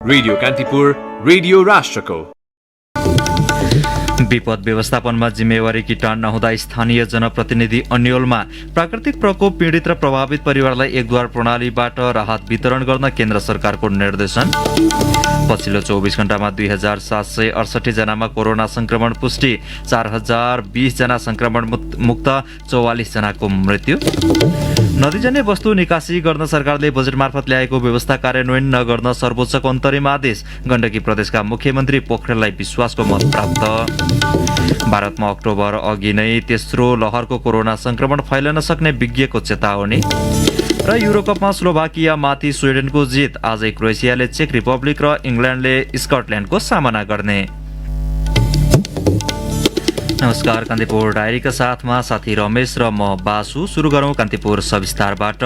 Radio Kantipur, radio राष्ट्रको। विपद व्यवस्थापनमा जिम्मेवारी किटान नहुँदा स्थानीय जनप्रतिनिधि अन्यलमा प्राकृतिक प्रकोप पीडित र प्रभावित परिवारलाई एकद्वार प्रणालीबाट राहत वितरण गर्न केन्द्र सरकारको निर्देशन। पछिल्लो 24 घण्टामा 2768 जनामा कोरोना संक्रमण पुष्टि, 4020 जना संक्रमण मुक्त, 44 जनाको मृत्यु। नदीजन्य वस्तु निकासी गर्न सरकारले बजेट मार्फत ल्याएको व्यवस्था कार्यान्वयन नगर्न सर्वोच्चको अन्तरिम आदेश, गण्डकी प्रदेशका मुख्यमन्त्री पोखरेललाई विश्वासको मत प्राप्त। भारतमा अक्टोबर अघि नै तेस्रो लहरको कोरोना संक्रमण फैलन सक्ने विज्ञको चेतावनी। र युरोकपमा स्लोभाकिया माथि स्विडेनको जित, आजै क्रोएसियाले चेक रिपब्लिक र इङ्ल्यान्डले स्कटल्यान्डको सामना गर्ने। नमस्कार, कान्तिपुर डायरीका साथमा साथी रमेश र म बासु। सुरु गरौँ कान्तिपुर सविस्तारबाट।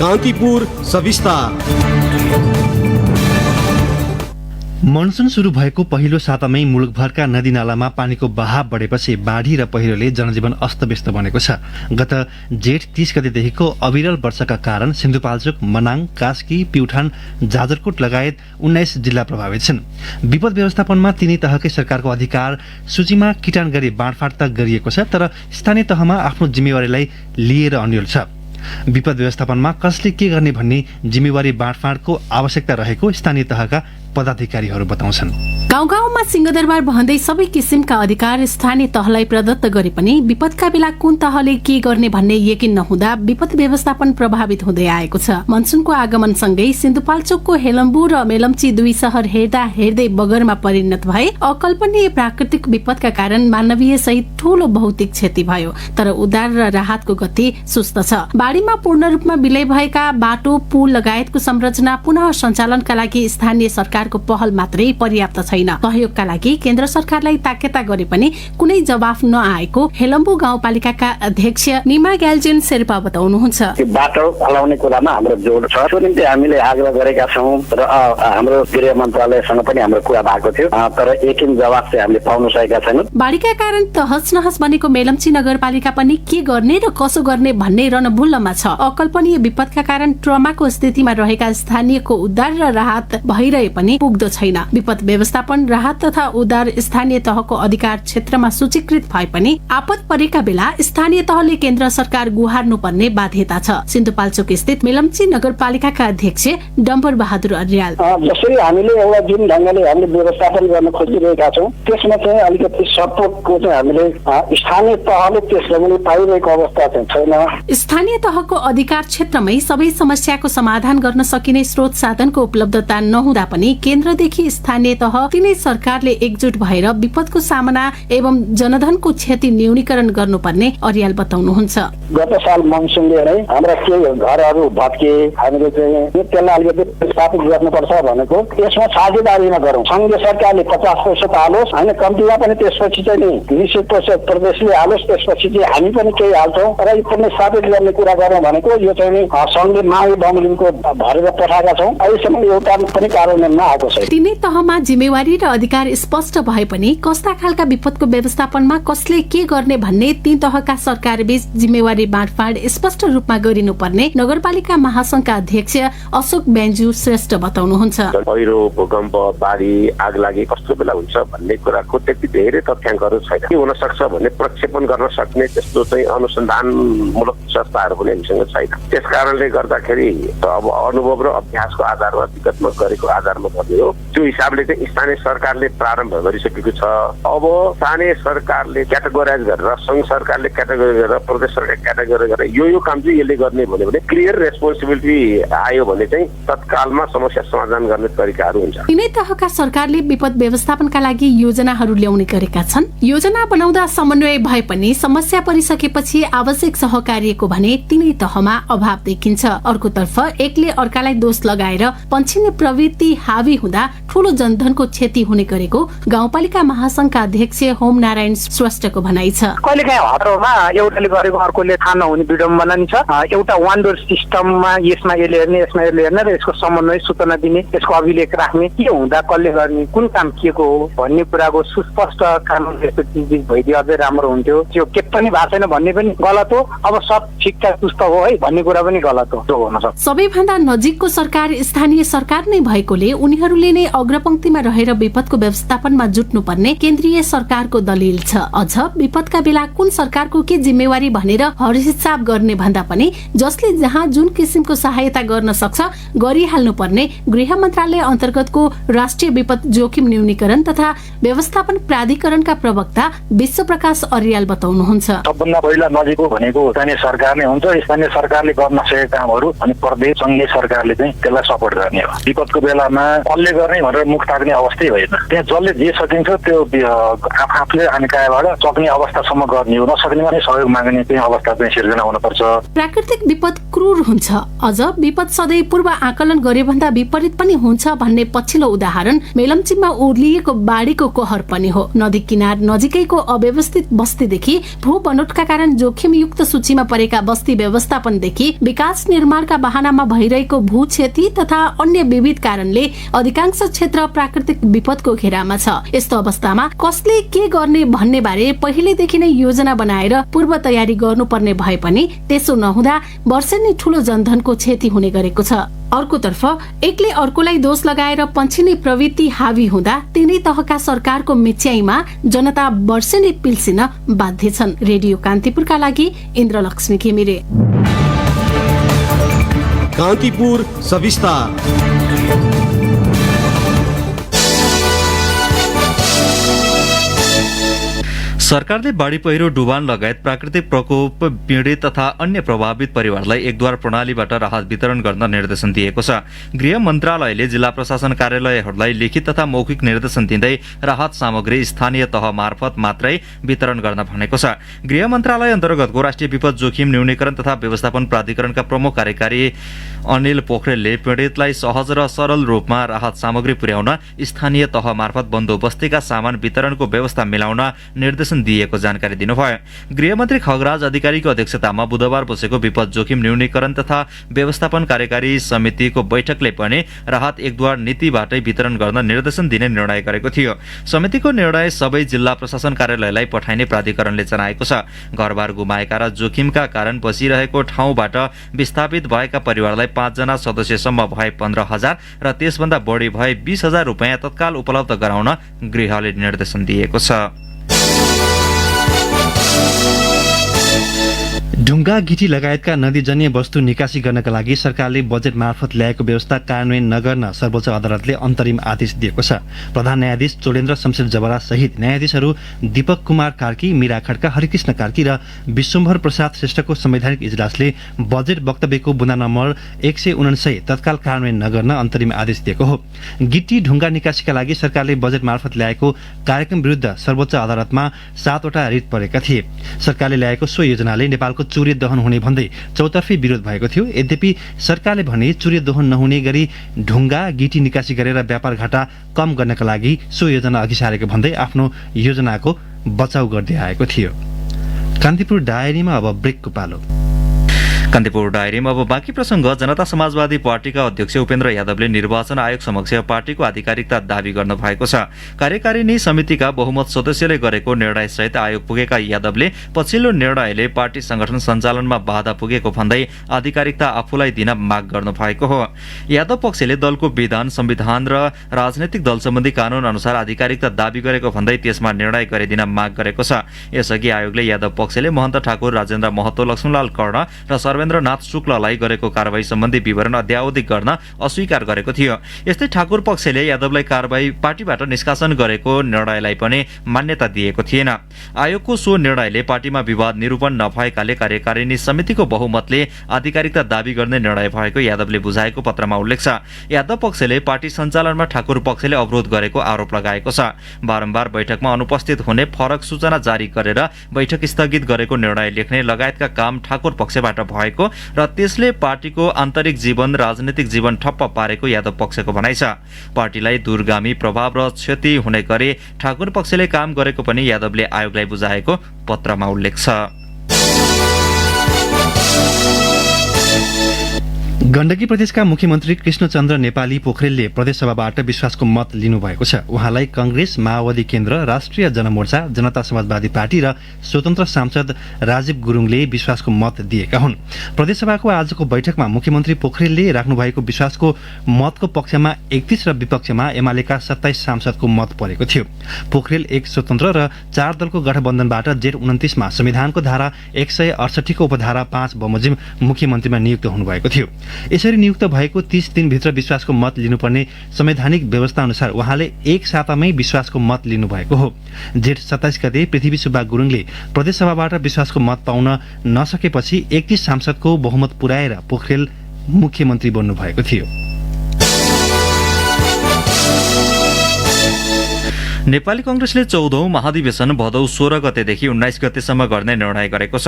कान्तिपुर सविस्तार। मनसुन सुरु भएको पहिलो सातामै मुलुकभरका नदीनालामा पानीको बहाव बढेपछि बाढी र पहिरोले जनजीवन अस्तव्यस्त बनेको छ। गत जेठ 30 गतेदेखिको अविरल वर्षाका कारण सिन्धुपाल्चोक, मनाङ, कास्की, प्युठान, जाजरकोट लगायत 19 जिल्ला प्रभावित छन्। विपद व्यवस्थापनमा तिनै तहकै सरकारको अधिकार सूचीमा किटान गरी बाँडफाँड त गरिएको छ, तर स्थानीय तहमा आफ्नो जिम्मेवारीलाई लिएर अन्यल छ। विपद व्यवस्थापनमा कसले के गर्ने भन्ने जिम्मेवारी बाँडफाँडको आवश्यकता रहेको स्थानीय तहका पदाधिकारीहरू बताउँछन्। गाउँ गाउँमा सिंहदरबार भन्दै सबै किसिमका अधिकार स्थानीय तहलाई प्रदत्त गरे पनि विपदका बेला कुन तहले के गर्ने भन्ने यकिन नहुँदा विपद व्यवस्थापन प्रभावित हुँदै आएको छ। मनसुनको आगमनसँगै सिन्धुपाल्चोकको हेलम्बु र मेलम्ची दुई शहर हेर्दा हेर्दै बगरमा परिणत भए। अकल्पनीय प्राकृतिक विपदका कारण मानवीय सहित ठूलो भौतिक क्षति भयो, तर उद्धार र राहतको गति सुस्त छ। बाढीमा पूर्ण रूपमा विलय भएका बाटो, पुल लगायतको संरचना पुनः सञ्चालनका लागि स्थानीय सरकारको पहल मात्रै पर्याप्त छैन। सहयोगका लागि केन्द्र सरकारलाई ताकेता गरे पनि कुनै जवाफ नआएको हेलम्बु गाउँपालिकाका अध्यक्ष निमा ग्याल्जेन शेर्पा बताउनुहुन्छ। बाटो फलाउने कुरामा हाम्रो जोड छ, त्यो निम्ति हामीले आग्रह गरेका छौँ र हाम्रो गृह मन्त्रालयसँग पनि हाम्रो कुरा भएको थियो, तर यकिन जवाफ चाहिँ हामीले पाउन सकेका छैनौँ। बाढीका कारण तहस नहस बनेको मेलम्ची नगरपालिका पनि के गर्ने र कसो गर्ने भन्ने रणभुल्लमा छ। अकल्पनीय विपदका कारण ट्रमाको स्थितिमा रहेका स्थानीयको उद्धार र राहत भइरहे पनि पुग्दो छैन। विपद व्यवस्थापन, राहत तथा उद्धार स्थानीय तहको अधिकार क्षेत्रमा सूचीकृत भए पनि आपद परेका बेला स्थानीय तहले केन्द्र सरकार गुहार्नु पर्ने बाध्यता छ। सिन्धुपाल्चोक स्थित मेलम्ची नगरपालिकाका अध्यक्ष डम्बर बहादुर अर्याल, जसरी हामीले एउटा जुन ढङ्गले हामीले व्यवस्थापन गर्न खोजिरहेका छौँ त्यसमा चाहिँ अलिकति सपोर्टको चाहिँ हामीले स्थानीय तहले त्यसलाई पाइरहेको अवस्था चाहिँ छैन। स्थानीय तहको अधिकार क्षेत्रमै सबै समस्याको समाधान गर्न सकिने स्रोत साधनको उपलब्धता नहुँदा पनि केन्द्रदेखि स्थानीय तह तिनै सरकारले एकजुट भएर विपदको सामना एवं जनधनको क्षति न्यूनीकरण गर्नुपर्ने अर्याल बताउनुहुन्छ। गत साल मनसुनले नै हाम्रा केही घरहरू भत्के, हामीले चाहिँ त्यसलाई अलिकति स्थापित गर्नुपर्छ भनेको, यसमा साझेदारी नगरौँ। सङ्घीय सरकारले 50% हालोस्, होइन कम्तीमा पनि त्यसपछि चाहिँ नि 20% प्रदेशले हालोस्, त्यसपछि चाहिँ हामी पनि केही हाल्छौँ र यो पनि स्थापित गर्ने कुरा गरौँ भनेको यो चाहिँ नि सङ्घले माग बमोजिमको भरेर पठाएका छौँ। अहिलेसम्म एउटा पनि कार्यान्वयनमा आएको छैन। तिनै तहमा जिम्मेवारी र अधिकार स्पष्ट भए पनि कस्ता खालका विपदको व्यवस्थापनमा कसले के गर्ने भन्ने तीन तहका सरकारबीच जिम्मेवारी बाँडफाँड स्पष्ट रूपमा गरिनुपर्ने नगरपालिका महासंघका अध्यक्ष अशोक बेन्जु श्रेष्ठ बताउनुहुन्छ। पहिरो, भूकम्प, बाढी, आगलागी कस्तो बेला हुन्छ भन्ने कुराको त्यति धेरै तथ्याङ्कहरू छैन। के हुन सक्छ भन्ने प्रक्षेपण गर्न सक्ने त्यस्तो चाहिँ अनुसन्धानमूलक संस्थाहरू पनि हामीसँग छैन। त्यस कारणले गर्दाखेरि अब अनुभव र अभ्यासको आधारमा विगतमा गरेको आधारमा भन्ने हो। त्यो हिसाबले चाहिँ स्थानीय सरकारले प्रारम्भ गरिसकेको छ। अब स्थानीय सरकारले क्याटेगोराइज गरेर, संघ सरकारले क्याटेगोरी गरेर, प्रदेश सरकार क्याटेगोरी गरेर यो काम चाहिँ यसले गर्ने भन्यो भने क्लियर रेस्पोन्सिबिलिटी आयो भने चाहिँ तत्कालमा समस्या समाधान गर्ने तरिकाहरू हुन्छ। तिनै तहका सरकारले विपद व्यवस्थापनका लागि योजनाहरू ल्याउने गरेका छन्। योजना बनाउँदा समन्वय भए पनि समस्या परिसकेपछि आवश्यक सहकार्यको भने तिनै तहमा अभाव देखिन्छ। अर्कोतर्फ एकले अर्कालाई दोष लगाएर पन्छिने प्रवृत्ति हावी हावी हुँदा ठूलो जनधनको क्षति हुने गरेको गाउँपालिका महासंघका अध्यक्ष होम नारायण श्रेष्ठको भनाइ छ। कहिलेकाहीँ हतारमा एउटाले गरेको अर्कोले थाहा नहुने विडम्बना नि छ। एउटा वान डोर सिस्टममा यसमा यसले हेर्ने यसमा यसले हेर्ने र यसको समन्वय सूचना दिने, यसको अभिलेख राख्ने, के हुँदा कसले गर्ने, कुन काम के को हो भन्ने कुराको सुस्पष्ट कानुन यस्तो चिज भइदियो अझै राम्रो हुन्थ्यो। त्यो के पनि भएको छैन भन्ने पनि गलत हो। अब सब ठिकठाक सुस्त हो है भन्ने कुरा पनि गलत हो। जो हुन सक्छ सबैभन्दा नजिकको सरकार स्थानीय सरकार नै भएकोले उनीहरूले नै अग्रपंक्तिमा रहेर विपदको व्यवस्थापनमा जुट्नुपर्ने केन्द्रीय सरकारको दलिल छ। अझ विपदका बेला कुन सरकारको के जिम्मेवारी भनेर हरहिसाब गर्ने भन्दा पनि जसले जहाँ जुन किसिमको सहायता गर्न सक्छ गरिहाल्नु पर्ने गृह मन्त्रालय अन्तर्गतको राष्ट्रिय विपद जोखिम न्यूनीकरण तथा व्यवस्थापन प्राधिकरणका प्रवक्ता विश्वप्रकाश अर्याल बताउनुहुन्छ। सबभन्दा पहिला नजिकको भनेको स्थानीय सरकार नै हुन्छ। स्थानीय सरकारले गर्न सकेका कामहरू अनि प्रदेश संघीय सरकारले चाहिँ त्यसलाई सपोर्ट गर्ने हो। विपदको बेलामा कसले गर्ने भनेर मुख ताक्ने अवस्थै होइन। त्यहाँ जसले जे सकिन्छ त्यो आफूले आनिकायबाट सक्ने अवस्थासम्म गर्ने हो। नसक्नेमा नै सहयोग माग्ने चाहिँ अवस्था चाहिँ सिर्जना हुनुपर्छ। प्राकृतिक विपद क्रूर हुन्छ, अझ विपद सधैँ पूर्व आकलन गरे भन्दा विपरीत पनि हुन्छ भन्ने पछिल्लो उदाहरण मेलम्चीमा उर्लिएको बाढीको कहर पनि हो। नदी किनार नजिकैको अव्यवस्थित बस्तीदेखि भू बनोटका कारण जोखिमयुक्त सूचीमा परेका बस्ती व्यवस्थापनदेखि विकास निर्माणका बहानामा भइरहेको भू क्षति तथा अन्य विविध कारणले अधिकांश क्षेत्र प्राकृतिक विपदको घेरामा छ। यस्तो अवस्थामा कसले के गर्ने भन्ने बारे पहिलेदेखि नै योजना बनाएर पूर्व तयारी गर्नुपर्ने भए पनि त्यसो नहुँदा वर्षेनी ठूलो जनधनको क्षति हुने गरेको छ। अर्कोतर्फ एकले अर्कोलाई दोष लगाएर पन्छिने प्रवृत्ति हावी हुँदा तिनै तहका सरकारको मिच्याइमा जनता वर्षेनी पिल्सिन बाध्य छन्। रेडियो कान्तिपुरका लागि इन्द्रलक्ष्मी घिमिरे। कान्तिपुर सविस्तार। सरकारले बाढी पहिरो डुबान लगायत प्राकृतिक प्रकोप पीडित तथा अन्य प्रभावित परिवारलाई एकद्वार प्रणालीबाट राहत वितरण गर्न निर्देशन दिएको छ। गृह मन्त्रालयले जिल्ला प्रशासन कार्यालयहरूलाई लिखित तथा मौखिक निर्देशन दिँदै राहत सामग्री स्थानीय तह मार्फत मात्रै वितरण गर्न भनेको छ। गृह मन्त्रालय अन्तर्गतको राष्ट्रिय विपद जोखिम न्यूनीकरण तथा व्यवस्थापन प्राधिकरणका प्रमुख कार्यकारी अनिल पोखरेलले पीडितलाई सहज र सरल रूपमा राहत सामग्री पुर्याउन स्थानीय तह मार्फत बन्दोबस्तीका सामान वितरणको व्यवस्था मिलाउन निर्देशन दिएको जानकारी दिनुभयो। गृहमन्त्री खगराज अधिकारीको अध्यक्षतामा बुधबार बसेको विपद जोखिम न्यूनीकरण तथा व्यवस्थापन कार्यकारी समितिको बैठकले पनि राहत एकद्वार नीतिबाटै वितरण गर्न निर्देशन दिने निर्णय गरेको थियो। समितिको निर्णय सबै जिल्ला प्रशासन कार्यालयलाई पठाइने प्राधिकरणले जनाएको छ। घरबार गुमाएका र जोखिमका कारण बसिरहेको ठाउँबाट विस्थापित भएका परिवारलाई 5 जना सदस्यसम्म भए 15,000 र त्यसभन्दा बढी भए 20,000 रुपैयाँ तत्काल उपलब्ध गराउन गृहले निर्देशन दिएको छ। ढुङ्गा गिटी लगायतका नदीजन्य वस्तु निकासी गर्नका लागि सरकारले बजेट मार्फत ल्याएको व्यवस्था कार्यान्वयन नगर्न सर्वोच्च अदालतले अन्तरिम आदेश दिएको छ। प्रधान न्यायाधीश चोलेन्द्र शमशेर जबरा सहित न्यायाधीशहरू दीपक कुमार कार्की, मीरा खड्का, हरिकृष्ण कार्की र विश्वम्भर प्रसाद श्रेष्ठको संवैधानिक इजलासले बजेट वक्तव्यको बुँदा नम्बर 149 तत्काल कार्यान्वयन नगर्न अन्तरिम आदेश दिएको हो। गिटी ढुङ्गा निकासीका लागि सरकारले बजेट मार्फत ल्याएको कार्यक्रम विरुद्ध सर्वोच्च अदालतमा 7 वटा रिट परेका थिए। सरकारले ल्याएको सो योजनाले नेपालको चुरे दहन हुने भन्दै चौतर्फी विरोध भएको थियो। यद्यपि सरकारले भने चुरे दहन नहुने गरी ढुङ्गा गिटी निकासी गरेर व्यापार घाटा कम गर्नका लागि सो योजना अघि सारेको भन्दै आफ्नो योजनाको बचाउ गर्दै आएको थियो। कान्तिपुर डायरीमा अब ब्रेकको पालो। कान्तिपुर डायरीमा अब बाँकी प्रसङ्ग। जनता समाजवादी पार्टीका अध्यक्ष उपेन्द्र यादवले निर्वाचन आयोग समक्ष पार्टीको आधिकारिकता दावी गर्नु भएको छ। कार्यकारिणी समितिका बहुमत सदस्यले गरेको निर्णयसहित आयोग पुगेका यादवले पछिल्लो निर्णयले पार्टी संगठन सञ्चालनमा बाधा पुगेको भन्दै आधिकारिकता आफूलाई दिन माग गर्नु भएको हो। यादव पक्षले दलको विधान, संविधान र राजनैतिक दल सम्बन्धी कानून अनुसार आधिकारिकता दावी गरेको भन्दै त्यसमा निर्णय गरिदिन माग गरेको छ। यसअघि आयोगले यादव पक्षले महन्त ठाकुर, राजेन्द्र महतो, लक्ष्मणलाल कर्ण र सर्वेन्द्रनाथ शुक्ललाई गरेको कारबाही सम्बन्धी विवरण अध्यावधिक गर्न अस्वीकार गरेको थियो। यस्तै ठाकुर पक्षले यादवलाई कारबाही पार्टीबाट निष्कासन गरेको निर्णयलाई पनि मान्यता दिएको थिएन। आयोगको सो निर्णयले पार्टीमा विवाद निरूपण नभएकाले कार्यकारिणी समितिको बहुमतले आधिकारिकता दावी गर्ने निर्णय भएको यादवले बुझाएको पत्रमा उल्लेख छ। यादव पक्षले पार्टी सञ्चालनमा ठाकुर पक्षले अवरोध गरेको आरोप लगाएको छ। बारम्बार बैठकमा अनुपस्थित हुने, फरक सूचना जारी गरेर बैठक स्थगित गरेको निर्णय लेख्ने लगायतका काम ठाकुर पक्षबाट भएको भएको र त्यसले पार्टीको आन्तरिक जीवन राजनीतिक जीवन ठप्प पारेको यादव पक्षको भनाइ छ। पार्टीलाई दूरगामी प्रभाव र क्षति हुने गरी ठाकुर पक्षले काम गरेको पनि यादवले आयोगलाई बुझाएको पत्रमा उल्लेख छ। गण्डकी प्रदेशका मुख्यमन्त्री कृष्णचन्द्र नेपाली पोखरेलले प्रदेशसभाबाट विश्वासको मत लिनुभएको छ। उहाँलाई कंग्रेस, माओवादी केन्द्र, राष्ट्रिय जनमोर्चा, जनता समाजवादी पार्टी र स्वतन्त्र सांसद राजीव गुरुङले विश्वासको मत दिएका हुन्। प्रदेशसभाको आजको बैठकमा मुख्यमन्त्री पोखरेलले राख्नुभएको विश्वासको मतको पक्षमा 31 र विपक्षमा एमालेका 27 सांसदको मत परेको थियो। पोखरेल एक स्वतन्त्र र 4 दलको गठबन्धनबाट जेठ 29 मा संविधानको धारा 168 को उपधारा 5 बमोजिम मुख्यमन्त्रीमा नियुक्त हुनुभएको थियो। यसरी नियुक्त भएको 30 दिनभित्र विश्वासको मत लिनुपर्ने संवैधानिक व्यवस्था अनुसार उहाँले एक सातामै विश्वासको मत लिनुभएको हो। जेठ 27 गते पृथ्वी सुब्बा गुरुङले प्रदेशसभाबाट विश्वासको मत पाउन नसकेपछि 31 सांसदको बहुमत पुर्याएर पोखरेल मुख्यमन्त्री बन्नुभएको थियो। नेपाली कंग्रेसले 14औं महाधिवेशन भदौ 16 गतेदेखि 19 गतेसम्म गर्ने निर्णय गरेको छ।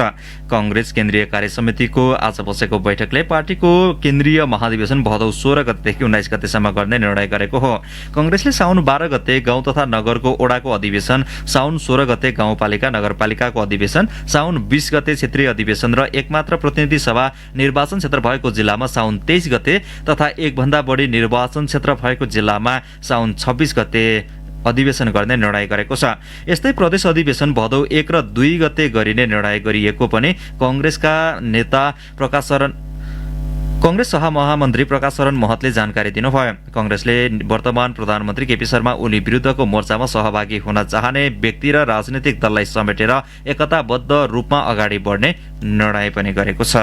कंग्रेस केन्द्रीय कार्यसमितिको आज बसेको बैठकले पार्टीको केन्द्रीय महाधिवेशन भदौ 16 गतेदेखि 19 गतेसम्म गर्ने निर्णय गरेको हो। कंग्रेसले साउन 12 गते गाउँ तथा नगरको ओडाको अधिवेशन, साउन 16 गते गाउँपालिका नगरपालिकाको अधिवेशन, साउन 20 गते क्षेत्रीय अधिवेशन र एकमात्र प्रतिनिधि सभा निर्वाचन क्षेत्र भएको जिल्लामा साउन 23 गते तथा एकभन्दा बढी निर्वाचन क्षेत्र भएको जिल्लामा साउन 26 गते अधिवेशन गर्ने निर्णय गरेको छ। यस्तै प्रदेश अधिवेशन भदौ 1 र 2 गते गरिने निर्णय गरिएको पनि कंग्रेसका नेता कंग्रेस सहमहामन्त्री प्रकाश शरण महतले जानकारी दिनुभयो। कंग्रेसले वर्तमान प्रधानमन्त्री केपी शर्मा ओली विरुद्धको मोर्चामा सहभागी हुन चाहने व्यक्ति र राजनीतिक दललाई समेटेर एकताबद्ध रूपमा अगाडि बढ्ने निर्णय पनि गरेको छ।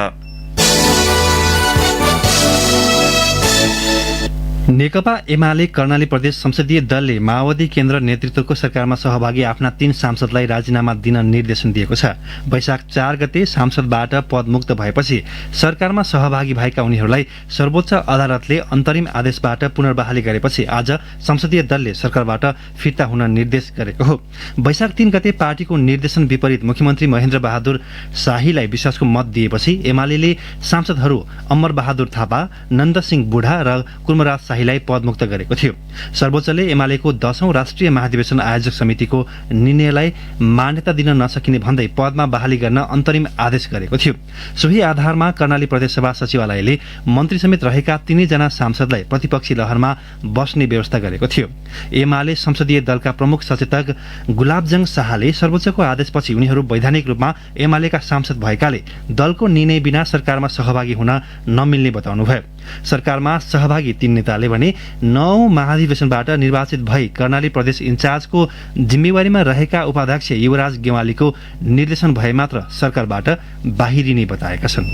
नेकपा एमाले कर्णाली प्रदेश संसदीय दलले माओवादी केन्द्र नेतृत्वको सरकारमा सहभागी आफ्ना 3 सांसदलाई राजीनामा दिन निर्देशन दिएको छ। वैशाख 4 गते सांसदबाट पदमुक्त भएपछि सरकारमा सहभागी भएका उनीहरूलाई सर्वोच्च अदालतले अन्तरिम आदेशबाट पुनर्बहाली गरेपछि आज संसदीय दलले सरकारबाट फिर्ता हुन निर्देश गरेको हो। वैशाख 3 गते पार्टीको निर्देशन विपरीत मुख्यमन्त्री महेन्द्र बहादुर शाहीलाई विश्वासको मत दिएपछि एमाले सांसदहरू अमर बहादुर थापा, नन्दसिंह बुढा र कुर्मराज लाई पदमुक्त गरेको थियो। सर्वोच्चले एमालेको 10औं राष्ट्रिय महाधिवेशन आयोजक समितिको निर्णयलाई मान्यता दिन नसकिने भन्दै पदमा बहाली गर्न अन्तरिम आदेश गरेको थियो। सोही आधारमा कर्णाली प्रदेशसभा सचिवालयले मन्त्री समेत रहेका 3 जना सांसदलाई प्रतिपक्षी लहरमा बस्ने व्यवस्था गरेको थियो। एमाले संसदीय दलका प्रमुख सचेतक गुलाबजङ शाहले सर्वोच्चको आदेशपछि उनीहरू वैधानिक रूपमा एमालेका सांसद भएकाले दलको निर्णय बिना सरकारमा सहभागी हुन नमिल्ने बताउनुभयो। सरकारमा सहभागी 3 नेताले भने 9 महाधिवेशनबाट निर्वाचित भई कर्णाली प्रदेश इन्चार्जको जिम्मेवारीमा रहेका उपाध्यक्ष युवराज गेवालीको निर्देशन भए मात्र सरकारबाट बाहिरिने बताएका छन्।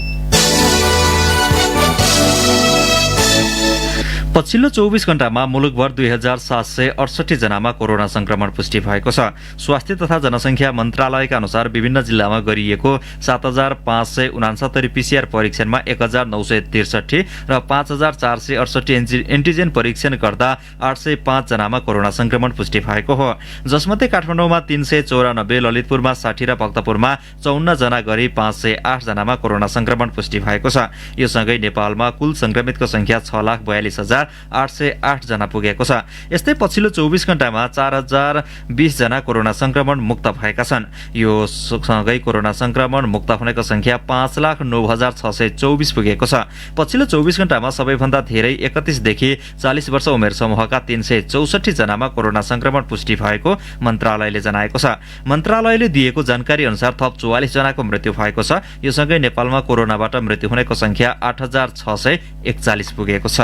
पछिल्लो 24 घण्टामा मुलुकभर 2768 जनामा कोरोना संक्रमण पुष्टि भएको छ। स्वास्थ्य तथा जनसंख्या मन्त्रालयका अनुसार विभिन्न जिल्लामा गरिएको 7569 पीसीआर परीक्षणमा 1963 र 5468 एन्टिजेन परीक्षण गर्दा 805 जनामा कोरोना संक्रमण पुष्टि भएको हो। जसमध्ये काठमाडौँमा 394, ललितपुरमा 60 र भक्तपुरमा 54 जना गरी 508 जनामा कोरोना संक्रमण पुष्टि भएको छ। यो सँगै नेपालमा कुल संक्रमितको संख्या 6,42,808 जना पुगेको छ। यस्तै पछिल्लो 24 घण्टामा 4020 जना कोरोना संक्रमण मुक्त भएका छन्। यो सँगै कोरोना संक्रमण मुक्त हुनेको संख्या 5,09,624 पुगेको छ। पछिल्लो 24 घण्टामा सबैभन्दा धेरै 31 देखि 40 वर्ष उमेर समूहका 364 जनामा कोरोना संक्रमण पुष्टि भएको मन्त्रालयले जनाएको छ। मन्त्रालयले दिएको जानकारी अनुसार थप 44 जनाको मृत्यु भएको छ। यो सँगै नेपालमा कोरोनाबाट मृत्यु हुनेको संख्या 8641 पुगेको छ।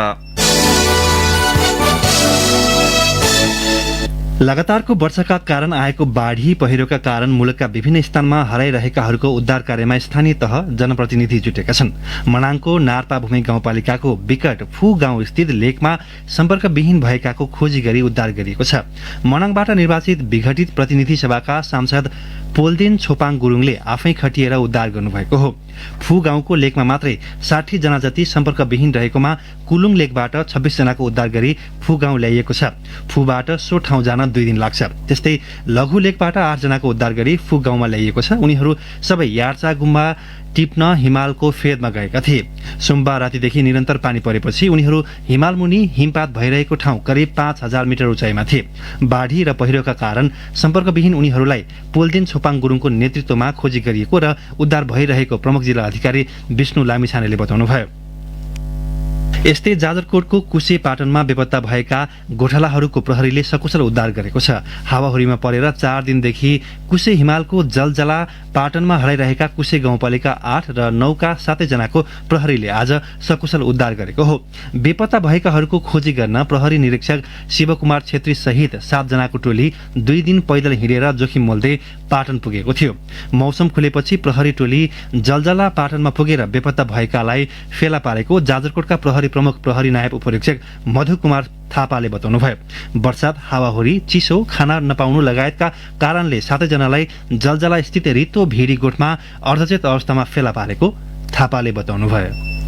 लगातारको वर्षाका कारण आएको बाढी पहिरोका कारण मुलुकका विभिन्न स्थानमा हराइरहेकाहरूको उद्धार कार्यमा स्थानीय तह जनप्रतिनिधि जुटेका छन्। मनाङको नार्पाभूमि गाउँपालिकाको विकट फू गाउँ स्थित लेकमा सम्पर्कविहीन भएकाको खोजी गरी उद्धार गरिएको छ। मनाङबाट निर्वाचित विघटित प्रतिनिधि सभाका सांसद पोल्देन छोपाङ गुरुङले आफै खटिएर उद्धार गर्नुभएको हो। फू गाउँको लेकमा मात्रै 60 जना जति सम्पर्कविहीन रहेकोमा कुलुङ लेकबाट 26 जनाको उद्धार गरी फू गाउँ ल्याइएको छ। फूबाट सो ठाउँ जान 2 दिन लाग्छ। त्यस्तै लघु लेकबाट 8 जनाको उद्धार गरी फुक गाउँमा ल्याइएको छ। उनीहरू सबै यार्चा गुम्बा टिप्न हिमालको फेदमा गएका थिए। सोमबार रातिदेखि निरन्तर पानी परेपछि उनीहरू हिमालमुनि हिमपात भइरहेको ठाउँ करिब 5000 मिटर उचाइमा थिए। बाढी र पहिरोका कारण सम्पर्कविहीन उनीहरूलाई पोल्देन छोपाङ गुरुङको नेतृत्वमा खोजी गरिएको र उद्धार भइरहेको प्रमुख जिल्ला अधिकारी विष्णु लामिछानेले बताउनुभयो। यस्तै जाजरकोटको कुसे पाटनमा बेपत्ता भएका गोठालाहरूको प्रहरीले सकुशल उद्धार गरेको छ। हावाहुरीमा परेर 4 दिनदेखि कुसे हिमालको जलजला पाटनमा हराइरहेका कुसे गाउँपालिका 8 र 9 का 7 जनाको प्रहरीले आज सकुशल उद्धार गरेको हो। बेपत्ता भएकाहरूको खोजी गर्न प्रहरी निरीक्षक शिवकुमार छेत्री सहित 7 जनाको टोली 2 दिन पैदल हिँडेर जोखिम मोल्दै पाटन पुगेको थियो। मौसम खुलेपछि प्रहरी टोली जलजला पाटनमा पुगेर बेपत्ता भएकालाई फेला पारेको जाजरकोटका प्रहरी प्रमुख प्रहरी नायब उपरीक्षक मधु कुमार थापाले बताउनुभयो। वर्षात, हावाहुरी, चिसो, खाना नपाउनु लगायतका कारणले 7 जनालाई जलजला स्थित रितो भिडी गोठमा अर्धचेत अवस्थामा फेला पारेको थापाले बताउनुभयो।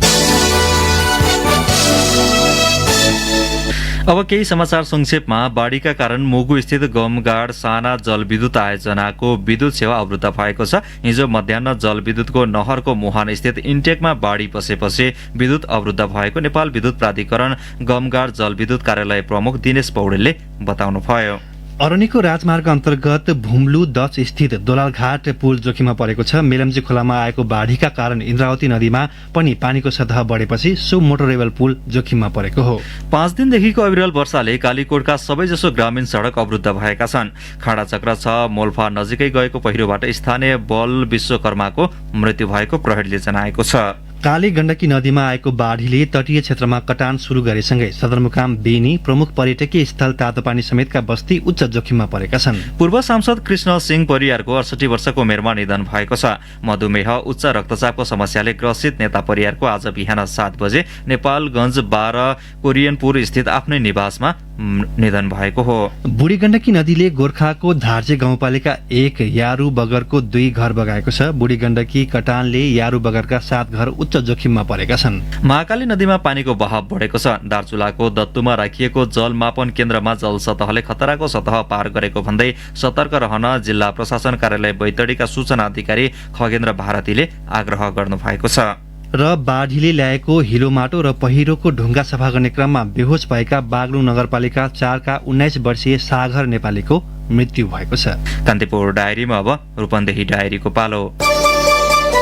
अब केही समाचार संक्षेपमा। बाढीका कारण मुगु स्थित गमगाड साना जलविद्युत आयोजनाको विद्युत सेवा अवरुद्ध भएको छ। हिजो मध्याह्न जलविद्युतको नहरको मुहान स्थित इन्टेकमा बाढी पसेपछि विद्युत अवरुद्ध भएको नेपाल विद्युत प्राधिकरण गमगाड जलविद्युत कार्यालय प्रमुख दिनेश पौडेलले बताउनुभयो। अरनिको राजमार्ग अन्तर्गत भुम्लु दच स्थित दोलालघाट पुल जोखिममा परेको छ। मेलम्ची खोलामा आएको बाढीका कारण इन्द्रावती नदीमा पनि पानीको सतह बढेपछि सो मोटर रेल पुल जोखिममा परेको हो। 5 दिनदेखिको अविरल वर्षाले कालीकोटका सबैजसो ग्रामीण सडक अवरुद्ध भएका छन्। खाडाचक्र 6 मोल्फा नजिकै गएको पहिरोबाट स्थानीय बल विश्वकर्माको मृत्यु भएको प्रहरीले जनाएको छ। काली गण्डकी नदीमा आएको बाढीले तटीय क्षेत्रमा कटान सुरु गरेसँगै सदरमुकाम बेनी प्रमुख पर्यटकीय स्थल तातोपानी समेतका बस्ती उच्च जोखिममा परेका छन्। पूर्व सांसद कृष्ण सिंह परियारको 68 वर्षको उमेरमा निधन भएको छ। मधुमेह, उच्च रक्तचापको समस्याले ग्रसित नेता परियारको आज बिहान 7 बजे नेपालगञ्ज 12 कोरियनपुर स्थित आफ्नै निवासमा निधन भएको हो। बुढी गण्डकी नदीले गोर्खाको धार्जे गाउँपालिका 1 यारु बगरको 2 घर बगाएको छ। बुढी गण्डकी कटानले यारु बगरका 7 घर उच्च जोखिममा परेका छन्। महाकाली नदीमा पानीको बहाव बढेको छ। दार्चुलाको दत्तुमा राखिएको जल मापन केन्द्रमा जल सतहले खतराको सतह पार गरेको भन्दै सतर्क रहन जिल्ला प्रशासन कार्यालय बैतडीका सूचना अधिकारी खगेन्द्र भारतीले आग्रह गर्नुभएको छ। र बाढीले ल्याएको हिलो माटो र पहिरोको ढुङ्गा सफा गर्ने क्रममा बेहोस भएका बागलुङ नगरपालिका 4 का 19 वर्षीय सागर नेपालीको मृत्यु भएको छ। कान्तिपुर डायरीमा अब रूपन्देही डायरीको पालो।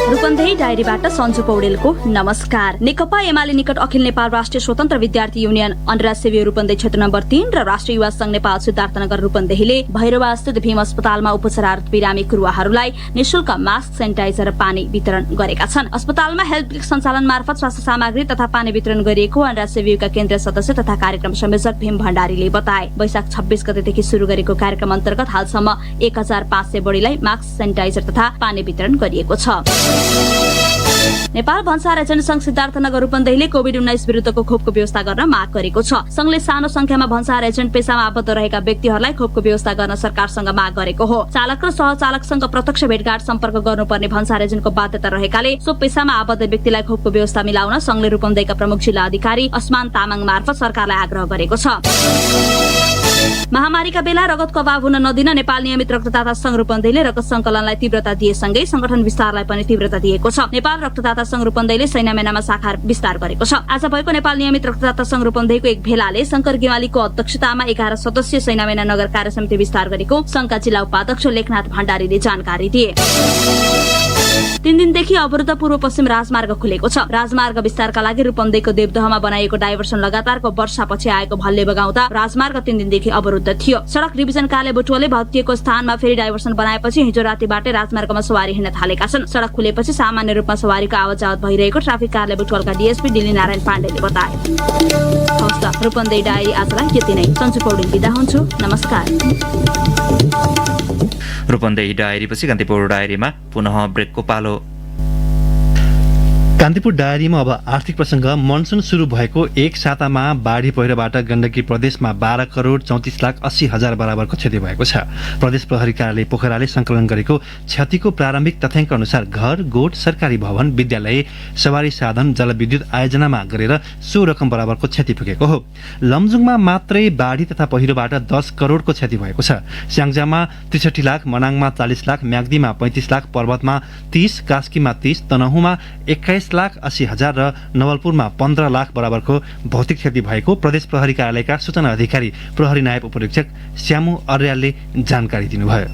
रूपन्देही डायरीबाट सन्जु पौडेलको नमस्कार। नेकपा एमाले निकट अखिल नेपाल राष्ट्रिय स्वतन्त्र विद्यार्थी युनियन अन्तर्राष्ट्रिय रूपन्देही क्षेत्र नम्बर 3 र राष्ट्रिय युवा संघ नेपाल सिद्धार्थनगर रूपन्देहीले भैरवा स्थित भीम अस्पतालमा उपचाररत बिरामी गुरुवाहरूलाई निशुल्क मास्क, सेनिटाइजर र पानी वितरण गरेका छन्। अस्पतालमा हेल्प डेस्क सञ्चालन मार्फत स्वास्थ्य सामग्री तथा पानी वितरण गरिएको अन्तर्राष्ट्रिय युका केन्द्रीय सदस्य तथा कार्यक्रम संयोजक भीम भण्डारीले बताए। वैशाख 26 गतेदेखि सुरु गरेको कार्यक्रम अन्तर्गत हालसम्म 1500 बढीलाई मास्क, सेनिटाइजर तथा पानी वितरण गरिएको छ। नेपाल भन्सार एजेन्ट संघ सिद्धार्थनगर रूपन्देहीले कोभिड-19 विरुद्धको खोपको व्यवस्था गर्न माग गरेको छ। संघले सानो संख्यामा भन्सार एजेन्ट पेशामा आबद्ध रहेका व्यक्तिहरूलाई खोपको व्यवस्था गर्न सरकारसँग माग गरेको हो। चालक र सहचालकसँग प्रत्यक्ष भेटघाट सम्पर्क गर्नुपर्ने भन्सार एजेन्टको बाध्यता रहेकाले सो पेशामा आबद्ध व्यक्तिलाई खोपको व्यवस्था मिलाउन संघले रूपन्देहीका प्रमुख जिल्ला अधिकारी असमान तामाङ मार्फत सरकारलाई आग्रह गरेको छ। महामारीका बेला रगतको अभाव हुन नदिन नेपाल नियमित रक्तदाता संघ रूपन्देहीले रगत संकलनलाई तीव्रता दिएसँगै संगठन विस्तारलाई पनि तीव्रता दिएको छ। नेपाल रक्तदाता संघ रूपन्देहीले सैनामेनामा शाखा विस्तार गरेको छ। आज भएको नेपाल नियमित रक्तदाता संघ रूपन्देहीको एक भेलाले शंकर गेवालीको अध्यक्षतामा 11 सदस्यीय सैनामेना नगर कार्य समिति विस्तार गरेको संघका जिल्ला उपाध्यक्ष लेखनाथ भण्डारीले जानकारी दिए। 3 दिनदेखि अवरुद्ध पूर्व पश्चिम राजमार्ग खुलेको छ। राजमार्ग विस्तारका लागि रूपन्देहीको देवदहमा बनाइएको डाइभर्सन लगातारको वर्षापछि आएको भल्ले बगाउँदा राजमार्ग 3 दिनदेखि अवरुद्ध थियो। सड़क डिभिजन कार्य बुटवलले भत्किएको स्थानमा फेरि डाइभर्सन बनाएपछि हिजो रातिबाटै राजमार्गमा सवारी हिँड्न थालेका छन्। सड़क खुलेपछि सामान्य रूपमा सवारीको आवाजावत भइरहेको ट्राफिक कार्य बुटवलका डीएसपी दिल्ली नारायण पाण्डेले बताए। हवस् त, रूपन्देही डायरी आजलाई यति नै। सन्जु पौडेल बिदा हुन्छु, नमस्कार। रूपन्देही डायरी पछि कान्तिपुर डायरीमा पुनः ब्रेकको पालो। कान्तिपुर डायरीमा अब आर्थिक प्रसङ्ग। मनसुन सुरु भएको एक सातामा बाढी पहिरोबाट गण्डकी प्रदेशमा 12 करोड 34,80,000 बराबरको क्षति भएको छ। प्रदेश प्रहरी कार्यालय पोखराले सङ्कलन गरेको क्षतिको प्रारम्भिक तथ्याङ्क अनुसार घर, गोठ, सरकारी भवन, विद्यालय, सवारी साधन, जलविद्युत आयोजनामा गरेर सो रकम बराबरको क्षति पुगेको हो। लमजुङमा मात्रै बाढी तथा पहिरोबाट 10 करोडको क्षति भएको छ। स्याङ्जामा 63 लाख, मनाङमा 40 लाख, म्याग्दीमा 35 लाख, पर्वतमा 30, कास्कीमा 30, तनहुँमा 21,80,000 र नवलपुरमा 15 लाख बराबरको भौतिक क्षति भएको प्रदेश प्रहरी कार्यालयका सूचना अधिकारी प्रहरी नायब उपरीक्षक श्यामु अर्यालले जानकारी दिनुभयो।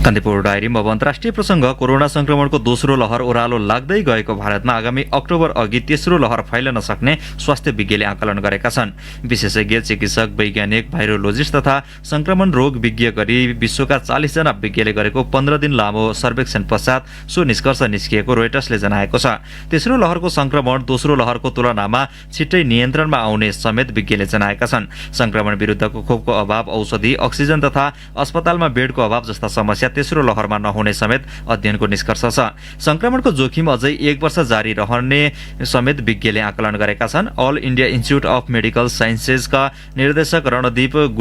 कान्तिपुर डायरीमा अब अन्तर्राष्ट्रिय प्रसङ्ग। कोरोना संक्रमणको दोस्रो लहर ओह्रालो लाग्दै गएको भारतमा आगामी अक्टोबर अघि तेस्रो लहर फैलन सक्ने स्वास्थ्य विज्ञले आकलन गरेका छन्। विशेषज्ञ, चिकित्सक, वैज्ञानिक, भाइरोलोजिस्ट तथा संक्रमण रोग विज्ञ गरी विश्वका 40 जना विज्ञले गरेको 15 दिन लामो सर्वेक्षण पश्चात सो निष्कर्ष निस्किएको रोइटर्सले जनाएको छ। तेस्रो लहरको संक्रमण दोस्रो लहरको तुलनामा छिट्टै नियन्त्रणमा आउने समेत विज्ञले जनाएका छन्। संक्रमण विरुद्धको खोपको अभाव, औषधि, अक्सिजन तथा अस्पतालमा बेडको अभाव जस्ता समस्या तेस्रो लहरमा नहुने समेत अध्ययनको निष्कर्ष छ। संक्रमणको जोखिम अझै 1 वर्ष जारी रहने समेत विज्ञले आकलन गरेका छन्। All India Institute of Medical साइन्सेसका निर्देशक रणदीप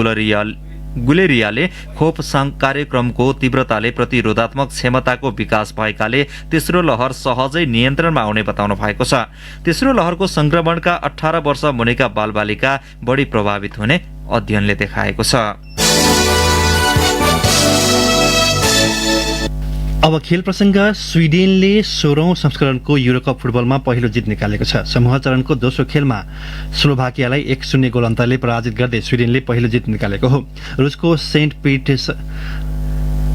गुलेरियाले खोप कार्यक्रमको तीव्रताले प्रतिरोधात्मक क्षमताको विकास भएकाले तेस्रो लहर सहजै नियन्त्रणमा आउने बताउनु भएको छ। तेस्रो लहरको संक्रमणका 18 वर्ष मुनिका बालबालिका बढी प्रभावित हुने अध्ययनले देखाएको छ। अब खेल प्रसङ्ग। स्विडेनले 16औं संस्करणको युरोकप फुटबलमा पहिलो जित निकालेको छ। समूह चरणको दोस्रो खेलमा स्लोभाकियालाई 1-0 गोल अन्तरले पराजित गर्दै स्विडेनले पहिलो जित निकालेको हो। रुसको सेन्ट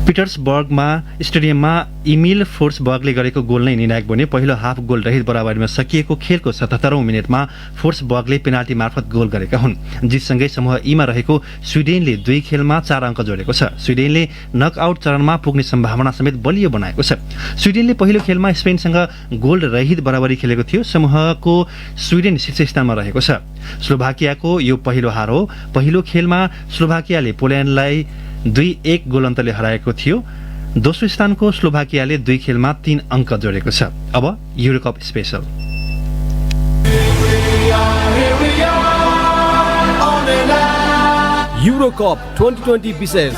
पिटर्सबर्गमा स्टेडियममा इमिल फोर्सबर्गले गरेको गोल नै निर्णायक बन्यो। पहिलो हाफ गोल रहित बराबरीमा सकिएको खेलको 77औं मिनेटमा फोर्सबर्गले पेनाल्टी मार्फत गोल गरेका हुन्। जितसँगै समूह ईमा रहेको स्विडेनले 2 खेलमा 4 अङ्क जोडेको छ। स्विडेनले नकआउट चरणमा पुग्ने सम्भावना समेत बलियो बनाएको छ। स्विडेनले पहिलो खेलमा स्पेनसँग गोल रहित बराबरी खेलेको थियो। समूहको स्विडेन शीर्ष स्थानमा रहेको छ। स्लोभाकियाको यो पहिलो हार हो। पहिलो खेलमा स्लोभाकियाले पोल्यान्डलाई 2-1 गोल अन्तरले हराएको थियो। दोस्रो स्थानको स्लोभाकियाले 2 खेलमा 3 अङ्क जोडेको छ। अब युरोकप स्पेशल। युरोकप 2020 विशेष।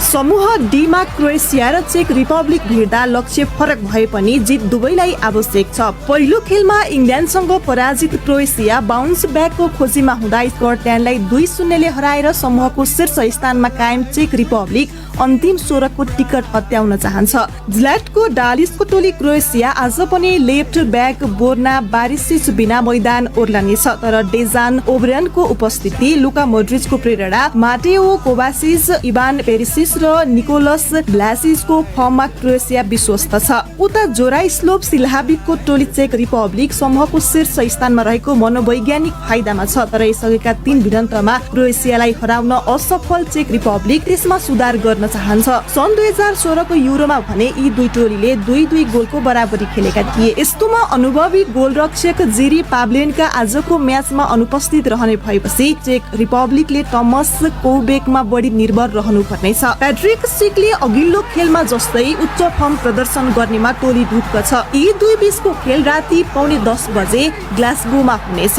समूह डीमा क्रोएसिया र चेक रिपब्लिक भिड्दा लक्ष्य फरक भए पनि जित दुवैलाई आवश्यक छ। पहिलो खेलमा इङ्ल्यान्डसँग पराजित क्रोएसिया बाउन्स ब्याकको खोजीमा हुँदा स्कटल्यान्डलाई 2-0 ले हराएर समूहको शीर्ष स्थानमा कायम चेक रिपब्लिक अन्तिम 16 को टिकट हत्याउन चाहन्छ। ज्ल्याटको डालिसको टोली क्रोएसिया आज पनि लेफ्ट ब्याक बोर्ना बारिसिच बिना मैदान ओर्लनेछ। तर डेजान ओब्रेनको उपस्थिति, लुका मोड्रिचको प्रेरणा, माटेओ कोभासिच, इभान पेरिसिच र निकोलस ब्लासिचको फर्ममा क्रोएसिया विश्वस्त छ। उता जोराइस्लोभ सिल्हाबिकको टोली चेक रिपब्लिक समूहको शीर्ष स्थानमा रहेको मनोवैज्ञानिक फाइदामा छ। तर यसअघिका 3 भिडन्तमा क्रोएसियालाई हराउन असफल चेक रिपब्लिक त्यसमा सुधार गर्न चाहन्छ। सन् 2016 को युरोमा भने यी दुई टोलीले 2-2 गोलको बराबरी खेलेका थिए। यस्तोमा अनुभवी गोलरक्षक जेरी पाब्लेनका आजको म्याचमा अनुपस्थित रहने भएपछि चेक रिपब्लिकले टमस कोबेकमा बढी निर्भर रहनु पर्नेछ। प्याट्रिक सिकले अघिल्लो खेलमा जस्तै उच्च फर्म प्रदर्शन गर्नेमा टोली ढुक्क छ। यी दुई बीचको खेल राति 9:30 बजे ग्लासगोमा हुनेछ।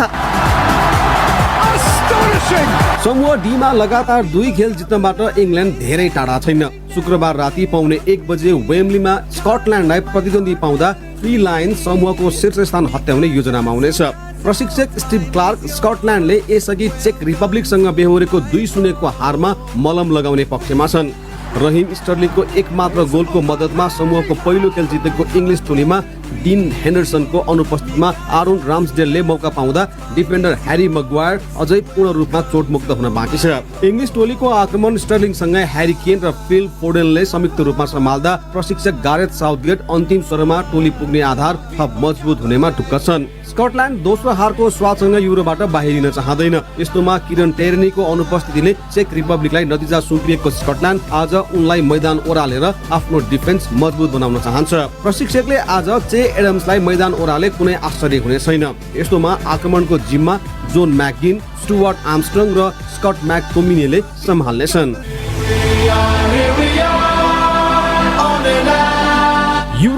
समूह डीमा लगातार 2 खेल जित्नबाट इङ्ल्यान्ड धेरै टाढा छैन। शुक्रबार राति 1:15 बजे वेम्बलीमा स्कटल्यान्डलाई प्रतिद्वन्दी पाउँदा थ्री लायन समूहको शीर्ष स्थान हत्याउने योजनामा हुनेछ। प्रशिक्षक स्टिभ क्लार्क स्कटल्यान्डले यसअघि चेक रिपब्लिकसँग बेहोरेको 2-0 को हारमा मलम लगाउने पक्षमा छन्। रहिम स्टर्लिङको एकमात्र गोलको मद्दतमा समूहको पहिलो खेल जितेको इङ्ग्लिस टोलीमा डिन हेन्डरसनको अनुपस्थितिमा आरोन राम्सडेलले मौका पाउँदा डिफेन्डर ह्यारी मग्वायर अझै पूर्ण रूपमा चोटमुक्त हुन बाँकी छ। इङ्ग्लिस टोलीको आक्रमण स्टर्लिङसँगै ह्यारी केन र फिल फोडेनले संयुक्त रूपमा सम्हाल्दा प्रशिक्षक गारेथ साउथगेट अन्तिम स्वरमा टोली पुग्ने आधार थप मजबुत हुनेमा ढुक्क छन्। स्कटल्यान्ड दोस्रो हारको स्वादसँग युरोबाट बाहिरिन चाहँदैन। यस्तोमा किरण टेर्नीको अनुपस्थितिले चेक रिपब्लिकलाई नतिजा सुम्पिएको स्कटल्यान्ड आज उनलाई मैदान ओह्रालेर आफ्नो डिफेन्स मजबुत बनाउन चाहन्छ। प्रशिक्षकले आज चे एडम्सलाई मैदान ओह्राले कुनै आश्चर्य हुने छैन। यस्तोमा आक्रमणको जिम्मा जोन म्याकगिन, स्टुअर्ट आर्मस्ट्रङ र स्कट म्याकटोमिनीले सम्हाल्नेछन्।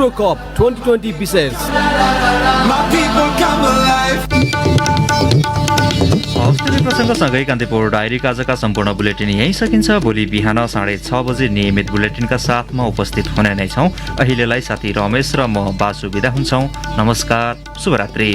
युरो कप 2020 विशेष। हौस्टेली प्रसङ्गसँगै कान्तिपुर डायरीका आजका सम्पूर्ण बुलेटिन यही सकिन्छ। भोलि बिहान 6:30 बजे नियमित बुलेटिनका साथमा उपस्थित हुने नै छौँ। अहिलेलाई साथी रमेश र म बासु बिदा हुन्छौँ। नमस्कार, शुभरात्रि।